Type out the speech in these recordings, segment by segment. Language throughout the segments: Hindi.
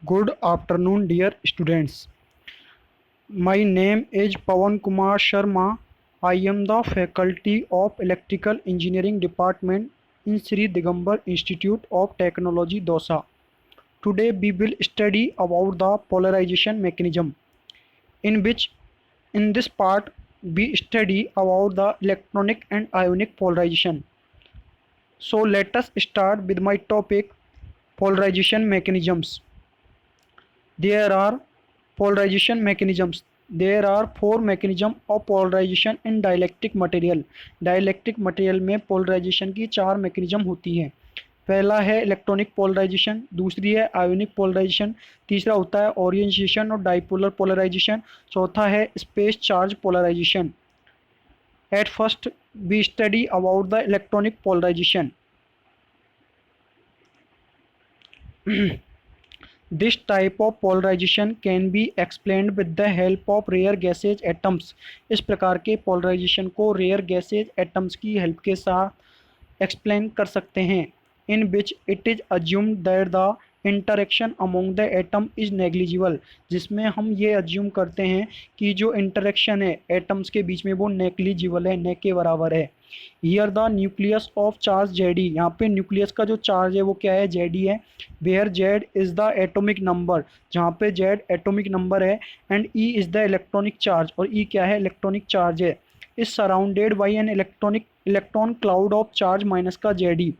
Good afternoon, dear students. My name is Pawan Kumar Sharma. I am the faculty of Electrical Engineering Department in Sri Digambar Institute of Technology, Dosa. Today we will study about the polarization mechanism, in which in this part we study about the electronic and ionic polarization. So let us start with my topic, polarization mechanisms. There are polarization mechanisms. There are four mechanism of polarization in dielectric material. Dielectric material में पोलराइजेशन की चार मैकेनिज्म होती हैं. पहला है इलेक्ट्रॉनिक पोलराइजेशन, दूसरी है आयोनिक पोलराइजेशन, तीसरा होता है ओरिएंटेशन और डाइपोलर पोलराइजेशन, चौथा है space charge polarization. At first we study about the electronic polarization. This type of polarization can be explained with the help of rare gases atoms. इस प्रकार के polarization को rare gases atoms की help के साथ explain कर सकते हैं. In which it is assumed that the interaction among the atom is negligible. जिसमें हम ये assume करते हैं कि जो interaction है atoms के बीच में वो negligible है, न के बराबर है. Here the nucleus of charge Jd, यहाँ पे न्यूक्लियस का जो चार्ज है वो क्या है, Jd है. Where Z is the atomic number, जहाँ पे Z एटॉमिक नंबर है, and E is the electronic charge, और E क्या है, इलेक्ट्रॉनिक चार्ज है. Is surrounded by an electron cloud of charge minus का Jd,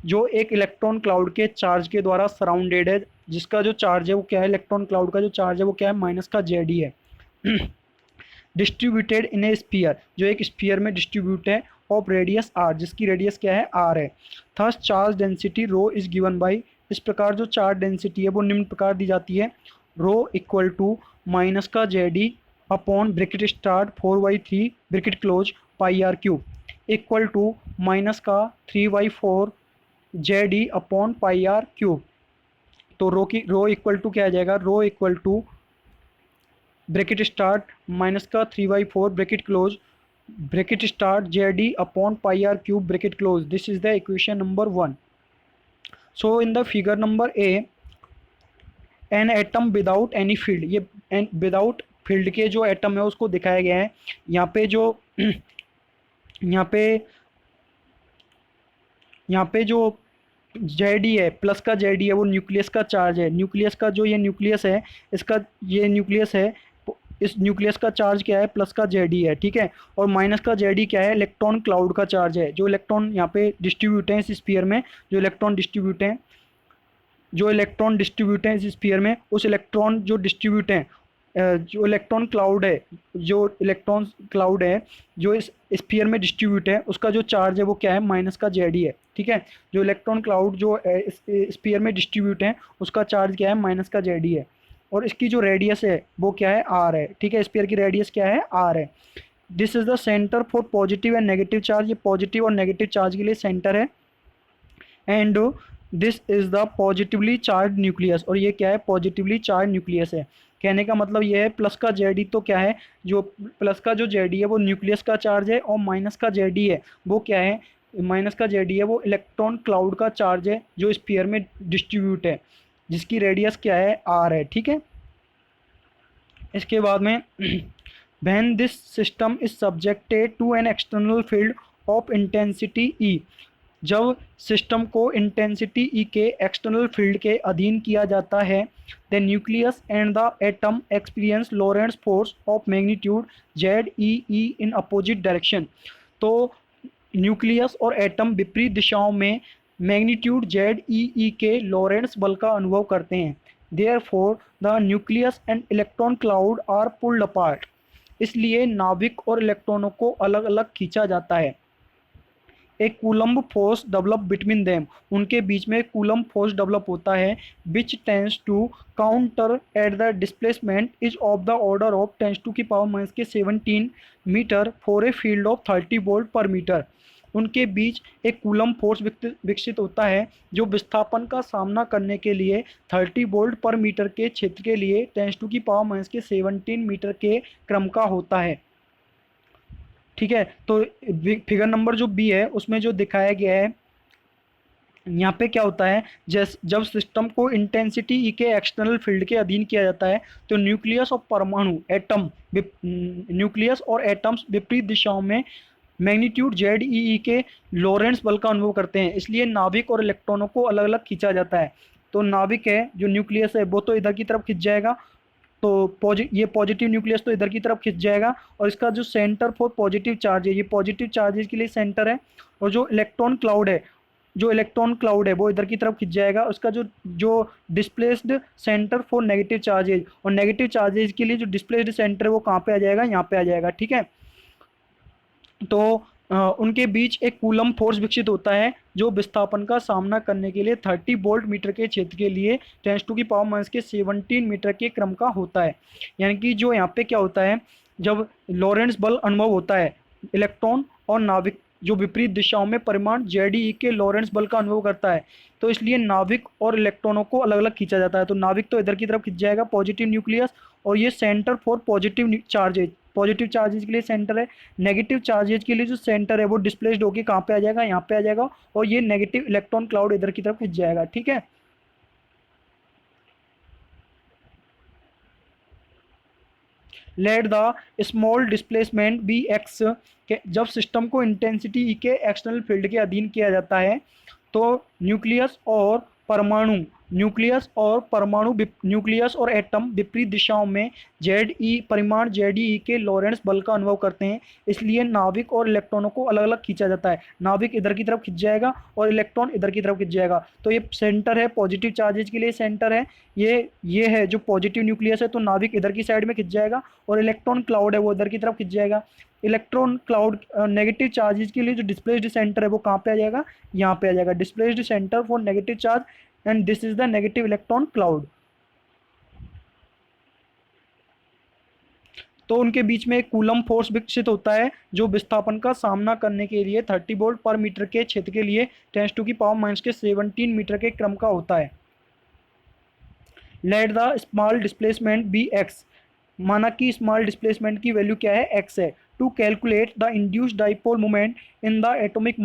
जो एक इलेक्ट्रॉन क्लाउड के चार्ज के द्वारा सराउंडेड है, जिसका जो चार्ज है वो क्या है, इलेक्ट्रॉन क्लाउड का जो चार्ज है वो क्या है, माइनस का Jd है. डिस्ट्रीब्यूटेड इन ए स्पीयर, जो एक स्पीयर में डिस्ट्रीब्यूट है, ऑफ रेडियस r, जिसकी रेडियस क्या है, r है. Thus charge density rho is given by, इस प्रकार जो चार्ज डेंसिटी है वो निम्न प्रकार दी जाती है. रो इक्वल टू माइनस का Jd upon bracket start 4/3 bracket close pi R cube, equal to minus का 3/4 Jd upon pi R cube. तो रो इक्वल टू क्या आ जाएगा, rho equal to bracket start minus का 3/4 bracket start Jd upon pi R cube bracket close. This is the equation number 1. So in the figure number A, an atom without any field, ये विदाउट फील्ड के जो एटम है उसको दिखाया गया है. यहाँ पे जो यहाँ पे जो Jd है, प्लस का Jd है, वो न्यूक्लियस का चार्ज है. न्यूक्लियस का जो ये न्यूक्लियस है, इसका ये न्यूक्लियस है, इस न्यूक्लियस का चार्ज क्या है, प्लस का Jd है. ठीक है. और माइनस का Jd क्या है, इलेक्ट्रॉन क्लाउड का चार्ज है. जो इलेक्ट्रॉन यहाँ पे डिस्ट्रीब्यूट हैं इस स्फीयर में, जो इलेक्ट्रॉन डिस्ट्रीब्यूट हैं इस स्फीयर में, उस इलेक्ट्रॉन जो डिस्ट्रीब्यूट हैं, जो इलेक्ट्रॉन क्लाउड है जो इस स्फीयर में डिस्ट्रीब्यूट है, उसका जो चार्ज है वो क्या है, माइनस का Jd है. ठीक है. जो इलेक्ट्रॉन क्लाउड जो इस स्फीयर में डिस्ट्रीब्यूट है उसका चार्ज क्या है, माइनस का Jd है. और इसकी जो रेडियस है वो क्या है, r है. ठीक है. स्फीयर की रेडियस क्या है, r है. This is the centre for positive and negative charge, ये पॉजिटिव और नेगेटिव चार्ज के लिए सेंटर है. And this is the positively charge nucleus, और ये क्या है, पॉजिटिवली चार्ज न्यूक्लियस है. कहने का मतलब ये है, प्लस का Jd तो क्या है, जो प्लस का जो Jd है वो न्यूक्लियस का चार्ज है, और माइनस का Jd है वो क्या है, माइनस का Jd है वो इलेक्ट्रॉन क्लाउड का चार्ज है जो स्फीयर में डिस्ट्रीब्यूट है, जिसकी रेडियस क्या है, r है. ठीक है. इसके बाद में when this system is subjected to an external field of intensity E, जब सिस्टम को इंटेंसिटी E के एक्सटर्नल फील्ड के अधीन किया जाता है, the nucleus and the atom experience Lorentz force of magnitude ZeE in opposite direction. तो न्यूक्लियस और एटम विपरीत दिशाओं में मैग्नीट्यूड ZeE के लोरेंट्स बल का अनुभव करते हैं. Therefore the nucleus and electron cloud are pulled apart, इसलिए नाभिक और इलेक्ट्रॉनों को अलग अलग खींचा जाता है. एक Coulomb force develop between them, उनके बीच में कूलम्ब फोर्स डेवलप होता है, which tends to counter at the displacement is of the order of 10⁻⁻17 metre for a field of 30 volt पर मीटर. उनके बीच एक कूलम्ब फोर्स विकसित होता है जो विस्थापन का सामना करने के लिए 30 वोल्ट पर मीटर के क्षेत्र के लिए 10⁻⁻17 मीटर के क्रम का होता है. ठीक है. तो फिगर नंबर जो बी है उसमें जो दिखाया गया है यहाँ पे क्या होता है, जब सिस्टम को इंटेंसिटी ई के एक्सटर्नल फील्ड के अधीन किया जाता है तो न्यूक्लियस और परमाणु एटम न्यूक्लियस और एटम्स विपरीत दिशाओं में मैग्नीट्यूड जेड ई के लॉरेंस बल का अनुभव करते हैं। इसलिए नाभिक और इलेक्ट्रॉनों को अलग अलग खींचा जाता है। तो नाभिक है जो न्यूक्लियस है वो तो इधर की तरफ खिंच जाएगा, तो ये पॉजिटिव न्यूक्लियस तो इधर की तरफ खिंच जाएगा, और इसका जो सेंटर फॉर पॉजिटिव चार्ज है ये पॉजिटिव चार्जेज के लिए सेंटर है। और जो इलेक्ट्रॉन क्लाउड है वो इधर की तरफ खिंच जाएगा, उसका जो जो displaced centre for negative charges, और नेगेटिव चार्जेज के लिए जो डिस्प्लेस्ड सेंटर है वो कहाँ पे आ जाएगा, यहाँ पे आ जाएगा। ठीक है, तो उनके बीच एक कूलम फोर्स विकसित होता है जो विस्थापन का सामना करने के लिए 30 वोल्ट मीटर के क्षेत्र के लिए 10⁻⁻17 मीटर के क्रम का होता है। यानी कि जो यहाँ पे क्या होता है, जब लॉरेंस बल अनुभव होता है, इलेक्ट्रॉन और नाभिक जो विपरीत दिशाओं में परिमाण जेडी के लॉरेंस बल का अनुभव करता है, तो इसलिए नाभिक और इलेक्ट्रॉनों को अलग अलग खींचा जाता है। तो नाभिक तो इधर की तरफ खिंच जाएगा पॉजिटिव न्यूक्लियस, और ये सेंटर फॉर पॉजिटिव चार्जेज के लिए सेंटर है। नेगेटिव चार्जेज के लिए जो सेंटर है वो डिस्प्लेस्ड होकर कहाँ पे आ जाएगा, यहाँ पे आ जाएगा, और ये नेगेटिव इलेक्ट्रॉन क्लाउड इधर की तरफ खिंच जाएगा। ठीक है, let the small displacement be x, जब सिस्टम को इंटेंसिटी ई के एक्सटर्नल फील्ड के अधीन किया जाता है तो न्यूक्लियस और एटम विपरीत दिशाओं में परिमाण जेड ई के लॉरेंस बल का अनुभव करते हैं। इसलिए नाभिक और इलेक्ट्रॉनों को अलग अलग खींचा जाता है। नाभिक इधर की तरफ खिंच जाएगा और इलेक्ट्रॉन इधर की तरफ खिंच जाएगा। तो ये सेंटर है, पॉजिटिव चार्जेज के लिए सेंटर है। ये है जो पॉजिटिव न्यूक्लियस है, तो नाभिक इधर की साइड में खिंच जाएगा, और इलेक्ट्रॉन क्लाउड है वो इधर की तरफ खिंच जाएगा। इलेक्ट्रॉन क्लाउड नेगेटिव चार्जेज के लिए जो डिस्प्लेस्ड सेंटर है वो कहाँ पे आ जाएगा, यहाँ पे आ जाएगा। Displaced centre for negative charge and this is the negative electron cloud. तो उनके बीच में एक कूलम फोर्स विकसित होता है जो विस्थापन का सामना करने के लिए 30 वोल्ट पर मीटर के क्षेत्र के लिए 10⁻⁻17 मीटर के क्रम का होता है। Let the small displacement be x, माना कि स्मॉल डिस्प्लेसमेंट की वैल्यू क्या है, एक्स है। To calculate the induced dipole moment in the atomic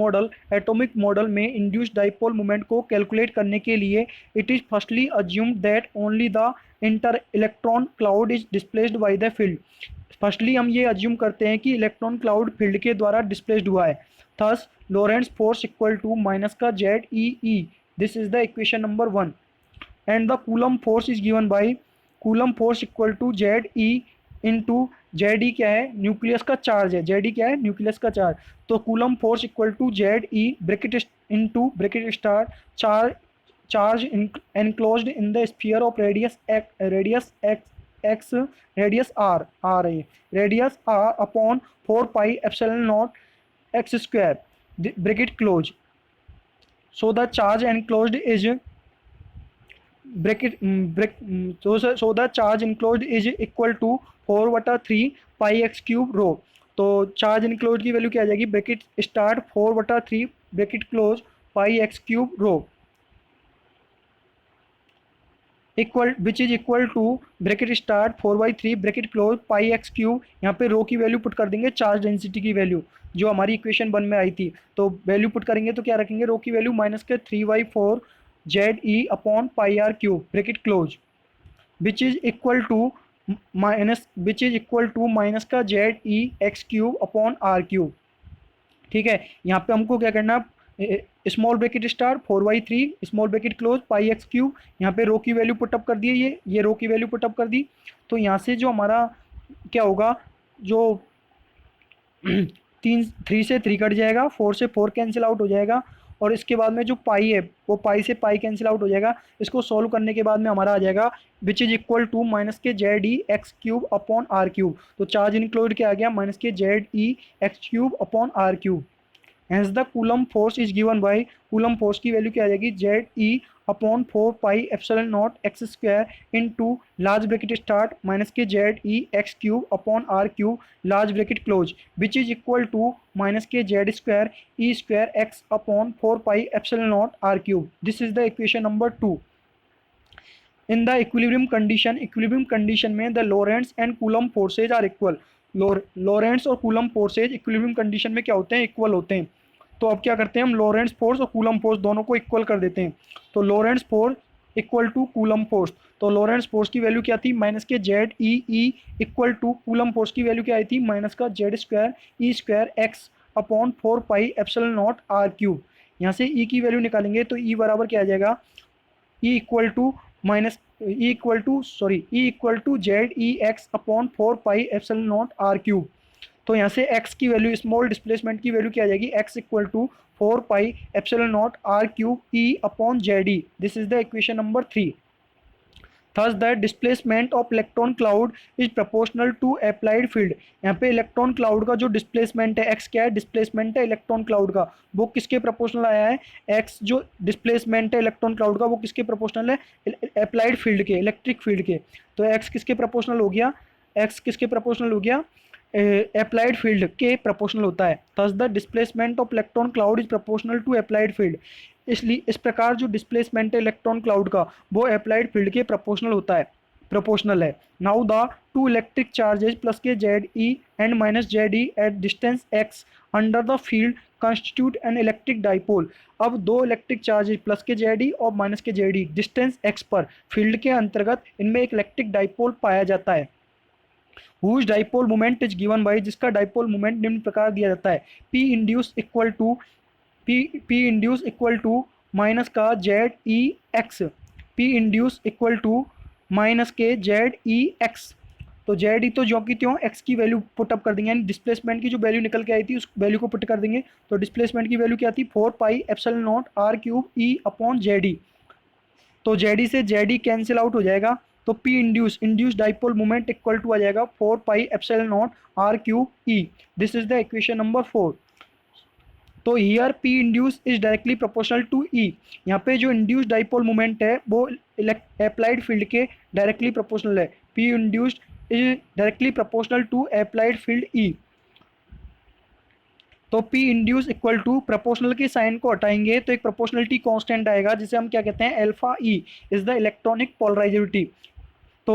model में इंड्यूस्ड डाइपोल मोमेंट को कैलकुलेट करने के लिए it is firstly assumed that only the inter electron cloud is displaced by the field. Firstly हम ये अज्यूम करते हैं कि इलेक्ट्रॉन क्लाउड फील्ड के द्वारा डिस्प्लेस्ड हुआ है। Thus Lorentz force equal to minus का Z E, this is the equation number 1, and the Coulomb force is given by Coulomb force equal to Z E into Z E क्या है, न्यूक्लियस का चार्ज है। जेड ई क्या है, न्यूक्लियस का चार्ज। तो Coulomb force equal to Z E bracket into bracket star charge enclosed in the sphere of radius R है, radius R upon 4 pi epsilon naught X square bracket close. So the charge enclosed is so the charge enclosed is equal to 4/3 pi X cube rho. तो चार्ज इनक्लोज की वैल्यू क्या आ जाएगी, bracket start 4/3 bracket close pi X cube rho equal which is equal to bracket start 4/3 bracket close pi X cube. यहाँ पे रो की वैल्यू पुट कर देंगे, चार्ज डेंसिटी की वैल्यू जो हमारी इक्वेशन 1 में आई थी। तो वैल्यू पुट करेंगे तो क्या रखेंगे, रो की वैल्यू माइनस के 3/4 Z E upon pi R cube bracket close which is equal to minus का Z E X cube upon R cube. ठीक है, यहाँ पे हमको क्या करना, small bracket star 4/3 small bracket close pi X cube. यहाँ पे रो की वैल्यू पुटअप कर दी है, ये रो की वैल्यू पुटअप कर दी। तो यहाँ से जो हमारा क्या होगा, जो 3 से 3 कट जाएगा, 4 से 4 कैंसिल आउट हो जाएगा, और इसके बाद में जो पाई है वो पाई से पाई कैंसिल आउट हो जाएगा। इसको सॉल्व करने के बाद में हमारा आ जाएगा which is equal to minus के Z E X cube upon R cube. तो चार्ज इंक्लूड क्या आ गया, माइनस के Z E X cube upon R cube. Hence the Coulomb force is given by, Coulomb force की वैल्यू क्या आ जाएगी, Z E upon 4 pi epsilon naught X square into large bracket start minus के Z E X cube upon R cube large bracket close which is equal to minus के Z square E square X upon 4 pi epsilon naught R cube. This is the equation number 2। In the equilibrium condition में the Lorentz and Coulomb forces are equal. Lorentz और कूलम फोर्सेज इक्विलिब्रियम कंडीशन में क्या होते हैं, इक्वल होते हैं। तो अब क्या करते हैं हम, लॉरेंट्ज फोर्स और कूलम फोर्स दोनों को इक्वल कर देते हैं। तो Lorentz force equal to Coulomb force, तो लॉरेंट्ज फोर्स की वैल्यू क्या थी, माइनस के Z E equal to Coulomb force की वैल्यू क्या आई थी, माइनस का Z square E square X upon 4 pi epsilon not R cube. यहाँ से ई की वैल्यू निकालेंगे तो ई बराबर क्या आ जाएगा, E equal to minus E equal to Z E x upon 4 pi epsilon not R cube. तो यहाँ से x की वैल्यू, स्मॉल डिस्प्लेसमेंट की वैल्यू क्या आ जाएगी, x equal to 4 pi epsilon not R cube E upon Z E. This is the equation number 3। Thus the displacement of electron cloud is proportional to applied field। यहाँ पे इलेक्ट्रॉन क्लाउड का जो डिस्प्लेसमेंट है, x क्या है, डिस्प्लेसमेंट है इलेक्ट्रॉन क्लाउड का, वो किसके प्रोपोर्शनल आया है, x जो डिस्प्लेसमेंट है इलेक्ट्रॉन क्लाउड का वो किसके प्रोपोर्शनल है, अप्लाइड फील्ड के, इलेक्ट्रिक फील्ड के। तो x किसके प्रोपोर्शनल हो गया, x किसके प्रोपोर्शनल हो गया, अप्लाइड फील्ड के प्रोपोर्शनल होता है। Thus the displacement of electron cloud is proportional to applied field. इसलिए इस प्रकार जो डिस्प्लेसमेंट है इलेक्ट्रॉन क्लाउड का वो अप्लाइड फील्ड के प्रोपोर्शनल होता है, प्रोपोर्शनल है। Now the two electric charges plus के Z E and minus Z E at distance X under the field constitute an electric dipole. अब दो इलेक्ट्रिक चार्जेस प्लस के जेड ई और माइनस के जेड ई डिस्टेंस एक्स पर फील्ड के अंतर्गत इनमें एक इलेक्ट्रिक डाइपोल पाया जाता है। whose dipole moment is given by, जिसका डाइपोल मोमेंट निम्न प्रकार दिया जाता है, P induce equal to minus का Z E X, P induce equal to minus के जेड ई एक्स। तो जेड ई तो जो की त्यों एक्स की वैल्यू पुटअप कर देंगे, यानी डिस्प्लेसमेंट की जो वैल्यू निकल के आई थी उस वैल्यू को पुट कर देंगे। तो डिस्प्लेसमेंट की वैल्यू क्या थी, 4 pi epsilon not R cube E upon Z E. तो जेड ई से जेड ई कैंसिल आउट हो जाएगा, तो P induce dipole moment equal to आ जाएगा 4 pi epsilon not R cube E. This is the equation number 4। तो here P induce is directly proportional to E। यहाँ पे जो इंड्यूस डाइपोल मोमेंट है वो अप्लाइड फील्ड के डायरेक्टली प्रोपोर्शनल है। P induced is directly proportional to applied field E। तो P induce equal to, proportional के साइन को हटाएंगे तो एक प्रोपोर्शनलिटी कांस्टेंट आएगा जिसे हम क्या कहते हैं, alpha E is the electronic polarizability. तो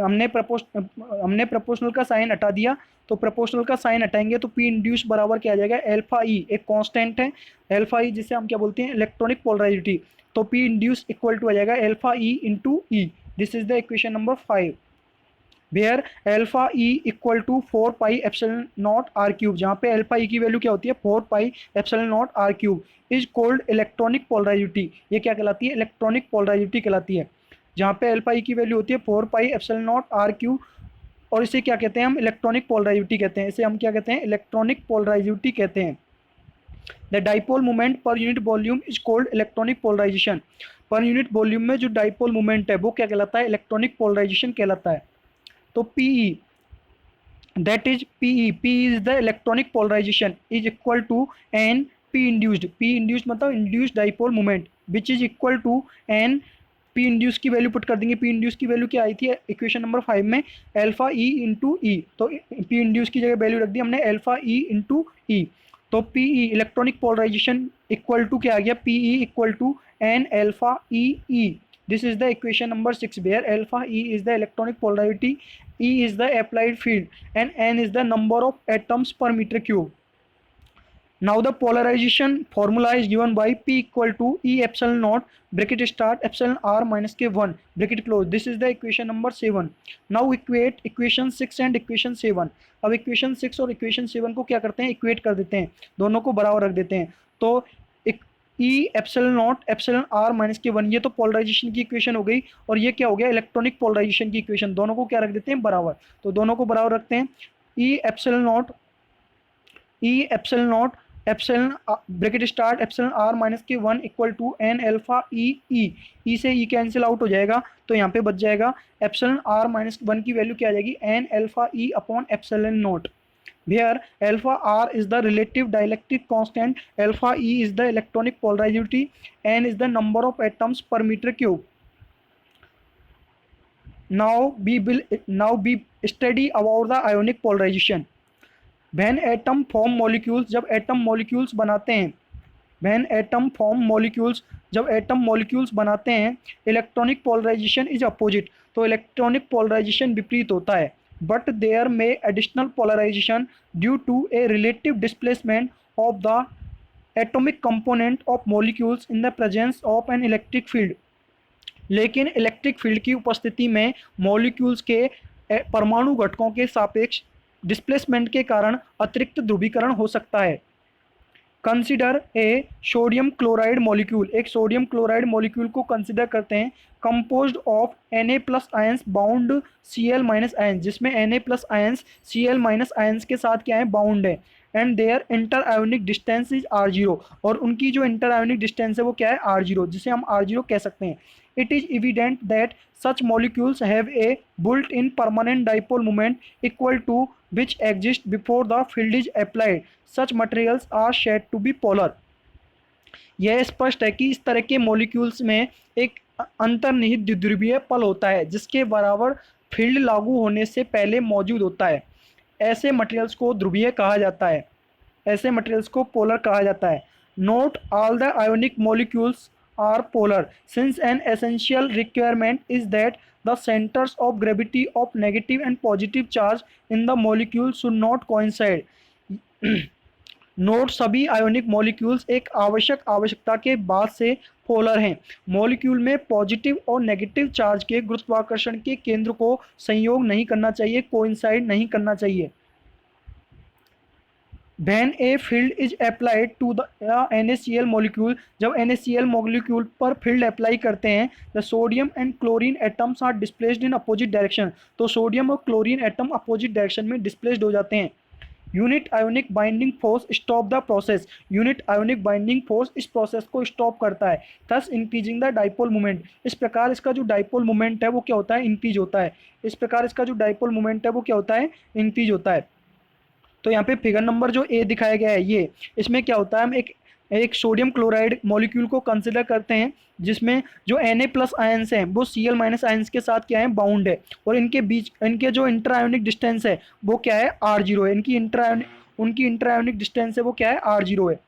हमने प्रोपोर्शनल का साइन हटा दिया, तो प्रोपोर्शनल का साइन हटाएंगे तो P इंड्यूस बराबर क्या आ जाएगा, अल्फा E एक कांस्टेंट है, अल्फा E जिसे हम क्या बोलते हैं, इलेक्ट्रॉनिक पोलराइजिविटी। तो P इंड्यूस इक्वल टू आ जाएगा alpha E into E. This is the equation number 5 where alpha E equal to 4 pi epsilon not R cube. जहाँ पे अल्फा E की वैल्यू क्या होती है, 4 pi epsilon not R cube is called electronic polarizability. ये क्या कहलाती है, इलेक्ट्रॉनिक पोलराइजिविटी कहलाती है। जहाँ पे अल्फा ई की वैल्यू होती है 4 pi epsilon not R cube, और इसे क्या कहते हैं हम, इलेक्ट्रॉनिक पोलराइजिविटी कहते हैं। इसे हम क्या कहते हैं, इलेक्ट्रॉनिक पोलराइजिविटी कहते हैं। The dipole moment per unit volume is called electronic polarization. Per unit volume में जो डाइपोल मोमेंट है वो क्या कहलाता है, इलेक्ट्रॉनिक पोलराइजेशन कहलाता है। तो PE that is P is the electronic polarization is equal to n P induced मतलब induced dipole moment which is equal to n P induced की वैल्यू पुट कर देंगे। P induced की वैल्यू क्या आई थी इक्वेशन नंबर 5 में, अल्फा E इंटू ई। तो P induced की जगह वैल्यू रख दी हमने अल्फा E इंटू ई। तो PE electronic polarization equal to क्या आ गया, PE equal to n alpha E। This is the equation number 6 where alpha E is the electronic polarity, E is the applied field and n is the number of atoms per meter cube. Now the polarization formula is given by P equal to E epsilon naught bracket start epsilon R minus K1 bracket close. This is the equation number 7. Now equate equation 6 and equation 7. अब equation 6 और equation 7 को क्या करते हैं, equate कर देते हैं, दोनों को बराबर रख देते हैं। तो E epsilon not epsilon R minus K1, ये तो पोलराइजेशन की इक्वेशन हो गई, और ये क्या हो गया, इलेक्ट्रॉनिक पोलराइजेशन की इक्वेशन। दोनों को क्या रख देते हैं, बराबर। तो दोनों को बराबर रखते हैं। E epsilon not epsilon bracket start epsilon R minus K1 equal to n alpha E से E कैंसिल आउट हो जाएगा, तो यहाँ पे बच जाएगा एप्सिलॉन R माइनस 1 की वैल्यू क्या आ जाएगी, n alpha E upon epsilon not. Where alpha R is the relative dielectric constant, alpha E is the electronic polarizivity, n is the number of atoms per meter cube. Now we study about the ionic polarization. When atom form molecules, जब atom molecules बनाते हैं, when atom form molecules, जब atom molecules बनाते हैं, electronic polarization is opposite, तो electronic polarization विपरीत होता है। But there may additional polarization due to a relative displacement of the atomic component of molecules in the presence of an electric field. लेकिन इलेक्ट्रिक फील्ड की उपस्थिति में मॉलिक्यूल्स के परमाणु घटकों के सापेक्ष डिस्प्लेसमेंट के कारण अतिरिक्त ध्रुवीकरण हो सकता है। Consider a sodium chloride molecule. एक सोडियम क्लोराइड मॉलिक्यूल को कंसिडर करते हैं, composed of Na plus ions bound Cl minus ions, जिसमें Na plus ions Cl minus ions के साथ क्या है, बाउंड है। And their inter ionic distance is R0, और उनकी जो इंटर आयोनिक डिस्टेंस है वो क्या है, R0, जिसे हम R0 कह सकते हैं। It is evident that such molecules have a built-in permanent dipole moment equal to which exists before the field is applied. Such materials are said to be polar. यह स्पष्ट है कि इस तरह के मॉलिक्यूल्स में एक अंतर्निहित द्विध्रुवीय पल होता है जिसके बराबर फील्ड लागू होने से पहले मौजूद होता है। ऐसे मटेरियल्स को ध्रुवीय कहा जाता है, ऐसे मटेरियल्स को पोलर कहा जाता है। Note all the ionic molecules are polar since an essential requirement is that the centers of gravity of negative and positive charge in the molecule should not coincide. Note सभी आयोनिक मॉलिक्यूल्स एक आवश्यकता के बाद से पोलर हैं। मॉलिक्यूल में पॉजिटिव और नेगेटिव चार्ज के गुरुत्वाकर्षण के केंद्र को संयोग नहीं करना चाहिए, कोइंसाइड नहीं करना चाहिए। When a field is applied to the NaCl molecule, जब NaCl molecule पर field अप्लाई करते हैं, the sodium and chlorine atoms are displaced in opposite direction, तो सोडियम और क्लोरीन एटम अपोजिट डायरेक्शन में डिस्प्लेस्ड हो जाते हैं। Unit ionic binding force stop the process, unit ionic binding force इस प्रोसेस को स्टॉप करता है, thus increasing the dipole moment. इस प्रकार इसका जो डाइपोल मोमेंट है वो क्या होता है, इंक्रीज होता है। इस प्रकार इसका जो डाइपोल मोमेंट है वो क्या होता है, इंक्रीज होता है। तो यहाँ पे फिगर नंबर जो ए दिखाया गया है ये, इसमें क्या होता है, हम एक सोडियम क्लोराइड मॉलिक्यूल को कंसिडर करते हैं जिसमें जो Na प्लस आयंस हैं वो Cl माइनस आयंस के साथ क्या है, बाउंड है, और इनके बीच इनके जो इंटर आयोनिक डिस्टेंस है वो क्या है, R0 है। उनकी इंटर आयोनिक डिस्टेंस है वो क्या है, R0 है।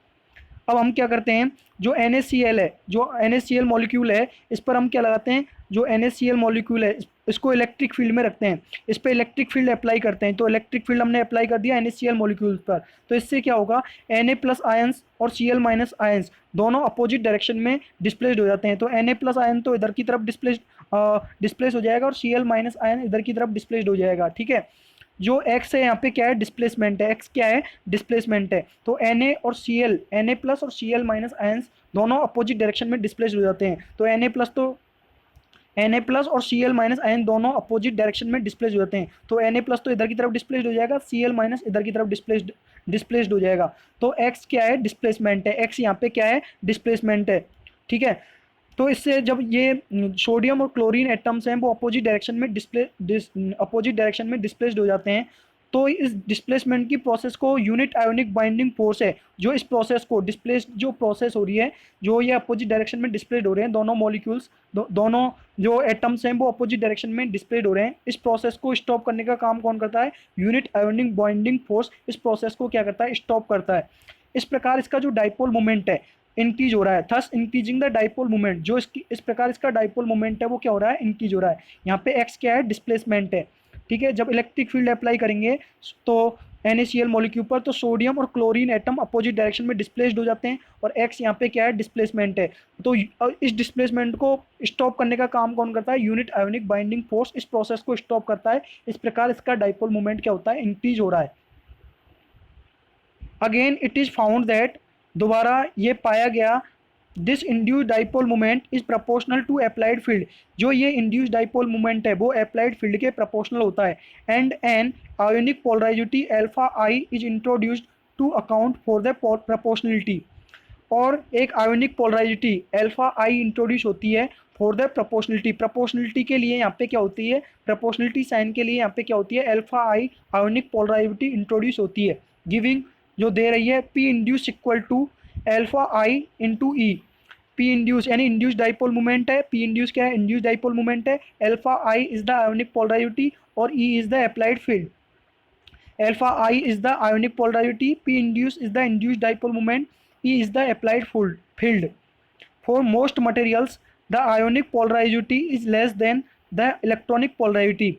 अब हम क्या करते हैं, जो NaCl है, जो NaCl मॉलिक्यूल है, इस पर हम क्या लगाते हैं, जो NaCl मॉलिक्यूल है इसको इलेक्ट्रिक फील्ड में रखते हैं, इस पर इलेक्ट्रिक फील्ड अप्लाई करते हैं। तो इलेक्ट्रिक फील्ड हमने अप्लाई कर दिया NaCl मॉलिक्यूल पर, तो इससे क्या होगा, Na प्लस आयंस और Cl माइनस आयंस दोनों अपोजिट डायरेक्शन में डिस्प्लेस्ड हो जाते हैं। तो Na प्लस आयन तो इधर की तरफ डिस्प्लेस हो जाएगा और Cl माइनस आयन इधर की तरफ डिस्प्लेस्ड हो जाएगा। ठीक है, जो x है यहाँ पे क्या है, डिस्प्लेसमेंट है, x क्या है, डिस्प्लेसमेंट है। तो Na और Cl, Na प्लस और Cl माइनस आयंस दोनों अपोजिट डायरेक्शन में डिस्प्लेस्ड हो जाते हैं। तो Na प्लस और Cl माइनस आयन दोनों अपोजिट डायरेक्शन में डिस्प्लेस हो जाते हैं। तो Na प्लस तो इधर की तरफ डिस्प्लेस्ड हो जाएगा, Cl माइनस इधर की तरफ डिस्प्लेस्ड हो जाएगा। तो x क्या है, डिस्प्लेसमेंट है, x यहाँ पे क्या है, डिस्प्लेसमेंट है। ठीक है, तो इससे जब ये सोडियम और क्लोरीन एटम्स हैं वो अपोजिट डायरेक्शन में डिस्प्लेस्ड हो जाते हैं, तो इस डिस्प्लेसमेंट की प्रोसेस को यूनिट आयोनिक बाइंडिंग फोर्स है जो इस प्रोसेस को जो प्रोसेस हो रही है, जो ये अपोजिट डायरेक्शन में डिस्प्लेड हो रहे हैं, दोनों मॉलिक्यूल्स दोनों जो एटम्स हैं वो अपोजिट डायरेक्शन में डिस्प्लेड हो रहे हैं, इस प्रोसेस को स्टॉप करने का काम कौन करता है, यूनिट आयोनिक बाइंडिंग फोर्स इस प्रोसेस को क्या करता है, स्टॉप करता है। इस प्रकार इसका जो डाइपोल मोमेंट है इंक्रीज हो रहा है, thus increasing the dipole moment. जो इस प्रकार इसका डाइपोल मोमेंट है वो क्या हो रहा है, इंक्रीज हो रहा है। यहाँ पे x क्या है, डिस्प्लेसमेंट है। ठीक है, जब इलेक्ट्रिक फील्ड अप्लाई करेंगे तो NaCl मॉलिक्यूल पर, तो सोडियम और क्लोरीन एटम अपोजिट डायरेक्शन में डिस्प्लेस्ड हो जाते हैं, और x यहाँ पे क्या है, डिस्प्लेसमेंट है। तो इस डिस्प्लेसमेंट को स्टॉप करने का काम कौन करता है, यूनिट आयोनिक बाइंडिंग फोर्स इस प्रोसेस को स्टॉप करता है। इस प्रकार इसका डाइपोल मोमेंट क्या होता है, इंक्रीज हो रहा है। Again it is found that, दोबारा ये पाया गया, this induced dipole moment is proportional to applied field. जो ये इंड्यूस्ड डाइपोल मोमेंट है वो अप्लाइड फील्ड के प्रोपोर्शनल होता है। And an ionic polarizability alpha I is introduced to account for the proportionality. और एक ionic polarizability alpha I introduce होती है फॉर द प्रोपोर्शनलिटी। प्रोपोर्शनलिटी के लिए यहाँ पे क्या होती है, प्रोपोर्शनलिटी साइन के लिए यहाँ पे क्या होती है, alpha I ionic polarizability introduce होती है, गिविंग जो दे रही है P induce equal to alpha I into E. P induce यानी इंड्यूस डाइपोल मोमेंट है, P इंड्यूस क्या है, इंड्यूस डाइपोल मोमेंट है, alpha I is the ionic polarizability और E is the applied field. Alpha I is the ionic polarizability, P induce is the induce dipole moment, E is the applied field. For most materials the ionic polarizability is less than the electronic polarizability.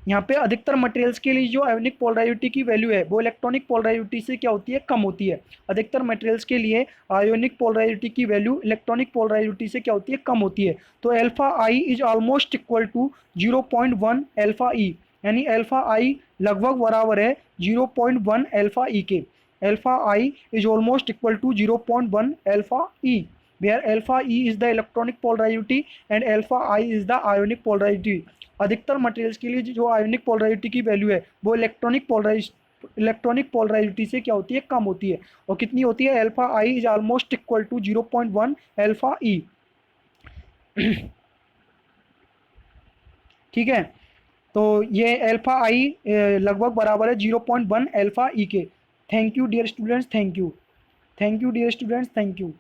यहाँ पे अधिकतर मटेरियल्स के लिए जो आयोनिक पोलराइजिटी की वैल्यू है वो इलेक्ट्रॉनिक पोलराइजिटी से क्या होती है, कम होती है। अधिकतर मटेरियल्स के लिए आयोनिक पोलराइजिटी की वैल्यू इलेक्ट्रॉनिक पोलराइजिटी से क्या होती है, कम होती है। तो alpha I is almost equal to 0.1 alpha E, यानी अल्फा आई लगभग बराबर है 0.1 अल्फा ई के। Alpha I is almost equal to 0.1 alpha E, where alpha E is the electronic polarity and alpha I is the ionic polarity। अधिकतर मटेरियल्स के लिए जो आयोनिक पोलराइजिटी की वैल्यू है वो इलेक्ट्रॉनिक पोलराइजिटी से क्या होती है, कम होती है। और कितनी होती है, alpha I is almost equal to 0.1 alpha E. ठीक है, तो ये अल्फा आई लगभग बराबर है 0.1 अल्फा ई के। Thank you dear students, thank you, thank you dear students, thank you.